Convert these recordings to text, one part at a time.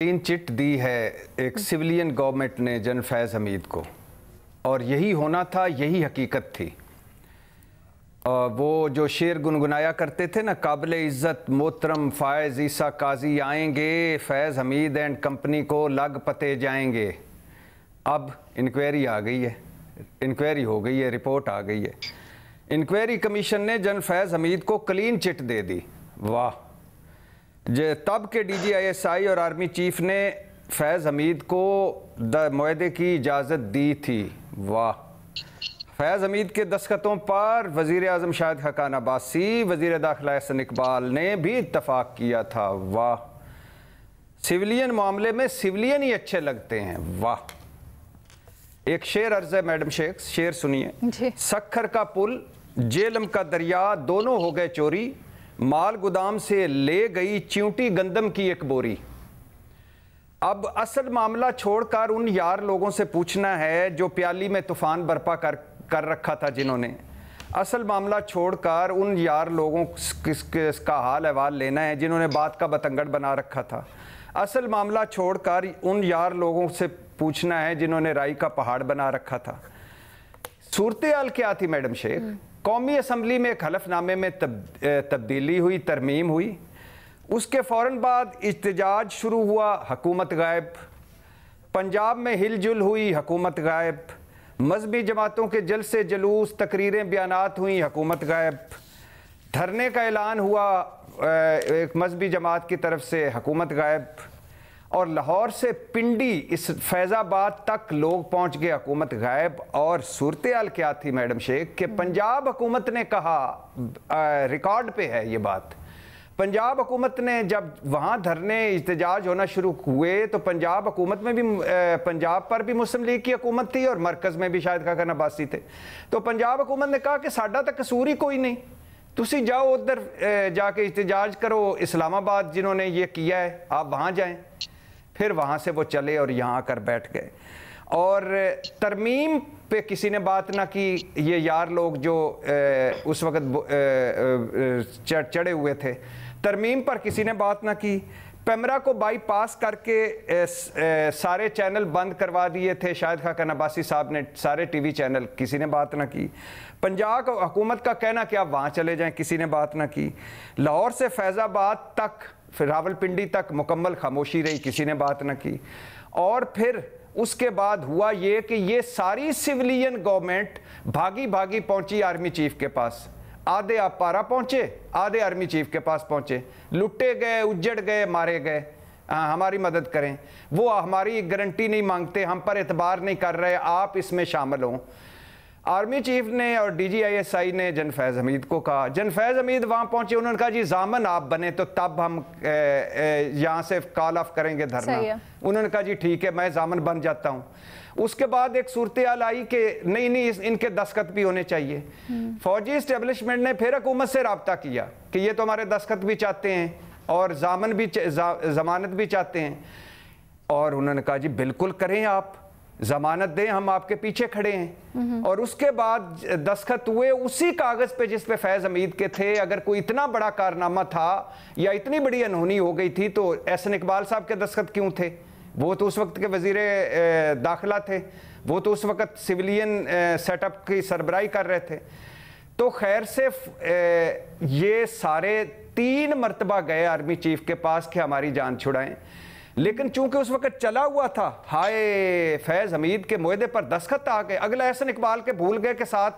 Clean chit दी है एक civilian government ने जनरल फैज़ हमीद को, और यही होना था, यही हकीकत थी। वो जो शेर गुनगुनाया करते थे ना, काबिल इज़्ज़त मोहतरम फ़ायज़ ईसा काजी आएंगे, फैज़ हमीद एंड कंपनी को लग पते जाएंगे। अब इंक्वायरी आ गई है, इंक्वायरी हो गई है, रिपोर्ट आ गई है। इंक्वायरी कमीशन ने जनरल फैज़ हमीद को क्लीन चिट दे दी। वाह! तब के DGISI और आर्मी चीफ ने फैज़ हमीद को मुआहदे की इजाज़त दी थी। वाह! फैज़ हमीद के दस्तखतों पर वज़ीर आज़म शाहिद खाकान अब्बासी, वज़ीर दाखिला एहसन इकबाल ने भी इत्तफ़ाक़ किया था। वाह! सिविलियन मामले में सिविलियन ही अच्छे लगते हैं। वाह! एक शेर अर्ज़ है मैडम शेख, शेर सुनिए। सखर का पुल, जेलम का दरिया, दोनों हो गए चोरी, माल गोदाम से ले गई च्यूंटी गंदम की एक बोरी। अब असल मामला छोड़कर उन यार लोगों से पूछना है जो प्याली में तूफान बर्पा कर रखा था, जिन्होंने असल मामला छोड़कर उन यार लोगों का हाल अहवाल लेना है जिन्होंने बात का बतंगड़ बना रखा था। असल मामला छोड़कर उन यार लोगों से पूछना है जिन्होंने राई का पहाड़ बना रखा था। सूरत हाल क्या थी मैडम शेख? कौमी असम्बली में एक हलफनामे में तब्दीली हुई, तरमीम हुई। उसके फ़ौरन बाद इhtजाज शुरू हुआ, हुकूमत गायब। पंजाब में हिलजुल हुई, हुकूमत गायब। मजहबी जमातों के जलसे जुलूस, तकरीरें, बयानात हुई, हुकूमत गायब। धरने का ऐलान हुआ एक मजहबी जमात की तरफ से, हुकूमत गायब। और लाहौर से पिंडी इस फैज़ाबाद तक लोग पहुंच गए, हुकूमत गायब। और सूरत हाल क्या थी मैडम शेख कि पंजाब हुकूमत ने कहा, रिकॉर्ड पे है ये बात, पंजाब हुकूमत ने जब वहाँ धरने इhtजाज होना शुरू हुए तो पंजाब हुकूमत में भी पंजाब पर भी मुस्लिम लीग की हुकूमत थी और मरकज़ में भी शाहिद खाकान अब्बासी थे। तो पंजाब हुकूमत ने कहा कि साडा तो कसूर ही कोई नहीं, तुसी जाओ उधर जाके इhtजाज करो, इस्लामाबाद जिन्होंने ये किया है आप वहाँ जाएँ। फिर वहाँ से वो चले और यहाँ आकर बैठ गए। और तरमीम पे किसी ने बात ना की। ये यार लोग जो उस वक़्त चढ़े हुए थे, तरमीम पर किसी ने बात ना की। पैमरा को बाईपास करके सारे चैनल बंद करवा दिए थे शाहिद खाकान अब्बासी साहब ने, सारे TV चैनल, किसी ने बात ना की। पंजाब हुकूमत का कहना कि आप वहाँ चले जाएं, किसी ने बात ना की। लाहौर से फैज़ाबाद तक, फिर रावलपिंडी तक मुकम्मल खामोशी रही, किसी ने बात न की। और फिर उसके बाद हुआ ये कि ये सारी सिविलियन गवर्नमेंट भागी भागी पहुंची आर्मी चीफ के पास। आधे आप पारा पहुंचे, आधे आर्मी चीफ के पास पहुंचे, लुटे गए, उजड़ गए, मारे गए। हमारी मदद करें, वो हमारी गारंटी नहीं मांगते, हम पर एतबार नहीं कर रहे, आप इसमें शामिल हों। आर्मी चीफ ने और DGISI ने जनरल फैज़ हमीद को कहा। जनरल फैज़ हमीद वहाँ पहुँचे, उन्होंने कहा जी ज़ामन आप बने तो तब हम यहाँ से कॉल ऑफ करेंगे धरना। उन्होंने कहा जी ठीक है, मैं ज़ामन बन जाता हूँ। उसके बाद एक सूरत हाल आई कि नहीं इनके दस्तखत भी होने चाहिए। फौजी इस्टेब्लिशमेंट ने फिर हुकूमत से रब्ता किया कि ये तो हमारे दस्तखत भी चाहते हैं और ज़ामन भी ज़मानत भी चाहते हैं। और उन्होंने कहा जी बिल्कुल करें, आप जमानत दें, हम आपके पीछे खड़े हैं। और उसके बाद दस्तखत हुए उसी कागज पे जिस पे फैज़ हमीद के थे। अगर कोई इतना बड़ा कारनामा था या इतनी बड़ी अनहोनी हो गई थी तो एहसन इकबाल साहब के दस्तखत क्यों थे? वो तो उस वक्त के वज़ीर दाखिला थे, वो तो उस वक्त सिविलियन सेटअप की सरबराही कर रहे थे। तो खैर से ये सारे 3 मरतबा गए आर्मी चीफ के पास कि हमारी जान छुड़ाएं। लेकिन चूंकि उस वक्त चला हुआ था, हाय फैज़ हमीद के मुआहदे पर दस्तखत आ गए। अगला एहसन इकबाल के भूल गए कि साथ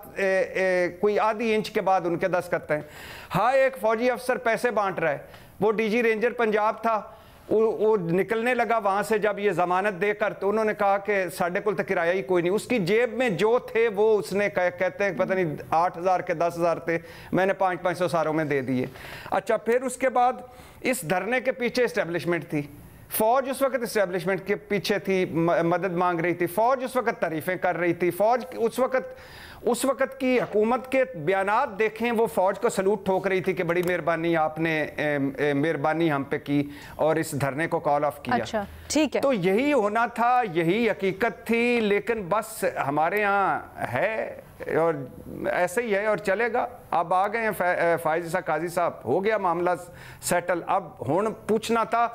कोई आधी इंच के बाद उनके दस्तखत हैं। हाय एक फौजी अफसर पैसे बांट रहा है, वो DG रेंजर पंजाब था, वो निकलने लगा वहाँ से जब ये ज़मानत देकर, तो उन्होंने कहा कि साढ़े कुल तो किराया ही कोई नहीं। उसकी जेब में जो थे वो उसने कहते हैं पता नहीं 8,000 के 10,000 थे, मैंने 500 सारों में दे दिए। अच्छा, फिर उसके बाद इस धरने के पीछे इस्टेब्लिशमेंट थी, फौज उस वक्त इस्टेब्लिशमेंट के पीछे थी, मदद मांग रही थी, फौज उस वक्त तारीफ़ें कर रही थी, फौज उस वक्त की हुकूमत के बयानात देखें, वो फौज को सलूट ठोक रही थी कि बड़ी मेहरबानी, आपने मेहरबानी हम पे की और इस धरने को कॉल ऑफ किया। अच्छा, ठीक है। तो यही होना था, यही हकीकत थी। लेकिन बस हमारे यहाँ है और ऐसे ही है और चलेगा। अब आ गए हैं फ़ायज़ ईसा काजी साहब, हो गया मामला सेटल। अब हुण पूछना था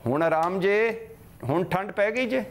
ਹੁਣ ਆਰਾਮ ਜੇ, ਹੁਣ ਠੰਡ ਪੈ ਗਈ ਜੇ।